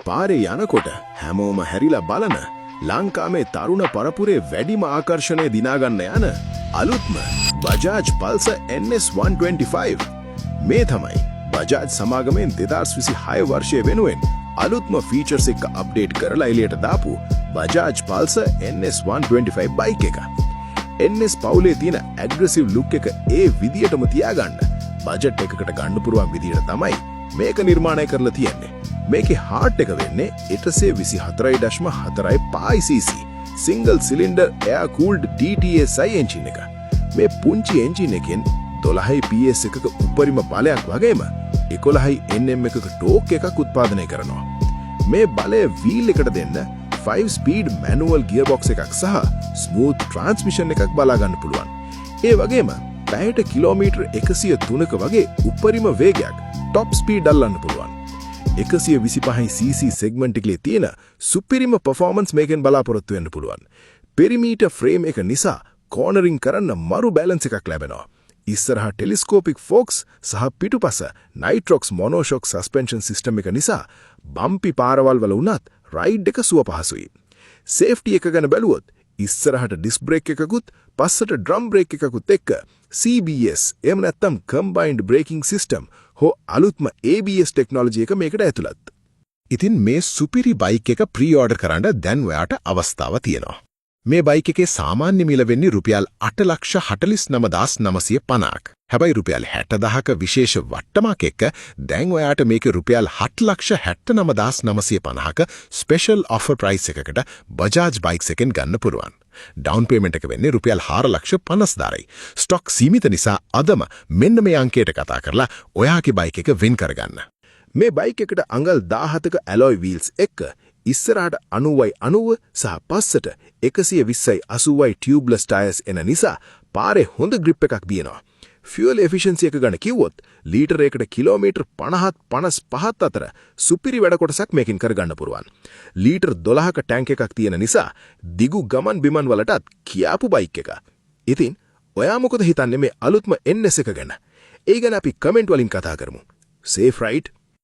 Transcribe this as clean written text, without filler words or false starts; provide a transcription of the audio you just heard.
පාරේ යනකොට හැමෝම හැරිලා බලන ලංකාවේ තරුණ පරපුරේ වැඩිම ආකර්ෂණය දිනාගන්න යන අලුත්ම බජාජ් පල්සර් NS 125 මේ තමයි බජාජ් සමාගමෙන් 2026 වර්ෂයේ වෙනුවෙන් අලුත්ම ෆීචර්ස් එක අප්ඩේට් කරලා එළියට දාපු බජාජ් පල්සර් NS 125 බයික් එක. NS පවුලේ තියෙන ඇග්‍රෙසිව් ලුක් එක ඒ විදියටම තියාගන්න බජට් එකකට ගන්න පුරුවන් විදියට තමයි මේක නිර්මාණය කරලා තියෙන්නේ. මේකේ හાર્ට් එක වෙන්නේ 124.4 cc single cylinder air cooled TTSI engine එක. මේ පුංචි එන්ජින් එකෙන් 12 PS එකක උපරිම බලයක් වගේම 11 Nm එකක ටෝක් එකක් උත්පාදනය කරනවා. මේ බලය වීල් එකට දෙන්න 5 ස්පීඩ් මැනුවල් ගියර්බොක්ස් එකක් සහ ස්මූත් ට්‍රාන්ස්මිෂන් එකක් බලා ගන්න පුළුවන්. ඒ වගේම පැයට කිලෝමීටර් 103ක වගේ උපරිම වේගයක් ටොප් ස්පීඩ් අල්ලන්න පුළුවන්. 125cc සෙග්මන්ට් එකේ තියෙන සුපිරිම පර්ෆෝමන්ස් මේකෙන් බලාපොරොත්තු වෙන්න පුළුවන්. පෙරිමීටර් ෆ්‍රේම් එක නිසා කෝනරින් කරන්න මරු බැලන්ස් එකක් ලැබෙනවා. ඉස්සරහා ටෙලිස්කෝපික් ෆෝක්ස් සහ පිටුපස නයිට්‍රොක්ස් මොනෝෂොක් සස්පෙන්ෂන් සිස්ටම් එක නිසා බම්පි පාරවල් වල උනත් රයිඩ් එක සුව පහසුයි. සේෆ්ටි එක ගැන බැලුවොත් ඉස්සරහට ඩිස්ක් බ්‍රේක් එකකුත් පස්සට ඩ්‍රම් බ්‍රේක් එකකුත් එක්ක CBS එහෙම නැත්නම් කම්බයින්ඩ් බ්‍රේකින් සිස්ටම් හෝ අලුත්ම ABS ටෙක්නොලොජි එක මේකට ඇතුළත්. ඉතින් මේ සුපිරි බයික් එක ප්‍රී ඕඩර් කරන්න දැන් ඔයාට අවස්ථාව තියෙනවා. මේ බයික් එකේ සාමාන්‍ය මිල වෙන්නේ රුපියල් 8,49,950ක්. හැබැයි රුපියල් 60,000ක විශේෂ වට්ටමක් එක්ක දැන් ඔයාට මේකේ රුපියල් 7,69,950ක ස්පෙෂල් ඔෆර් ප්‍රයිස් එකකට බජාජ් බයික්ස් එකෙන් ගන්න පුරුවන්. ඩවුන් පේමන්ට් එක වෙන්නේ රුපියල් 4,50,000යි. ස්ටොක් සීමිත නිසා අදම මෙන්න මේ අංකයට කතා කරලා ඔයාගේ බයික් එක වින් කරගන්න. මේ බයික් එකට අඟල් 17ක ඇලොයි වීල්ස් එක්ක ඉස්සරහට 90/90 සහ පස්සට 120/80 ටියුබ්ලස් ටයර්ස් එන නිසා පාරේ හොඳ ග්‍රිප් එකක් බියනවා. ෆියුවල් එෆිෂියන්සි එක ගැන කිව්වොත් ලීටර් එකකට කිලෝමීටර් 50-55 අතර සුපිරි වැඩ කොටසක් මේකෙන් කරගන්න පුරුවන්. ලීටර් 12ක ටැංක් එකක් තියෙන නිසා දිගු ගමන් බිමන් වලටත් කියාපු බයික් එක. ඉතින් ඔයා මොකද හිතන්නේ මේ අලුත්ම NS එක ගැන? ඒ ගැන අපි කමෙන්ට් වලින් කතා කරමු. Safe ride.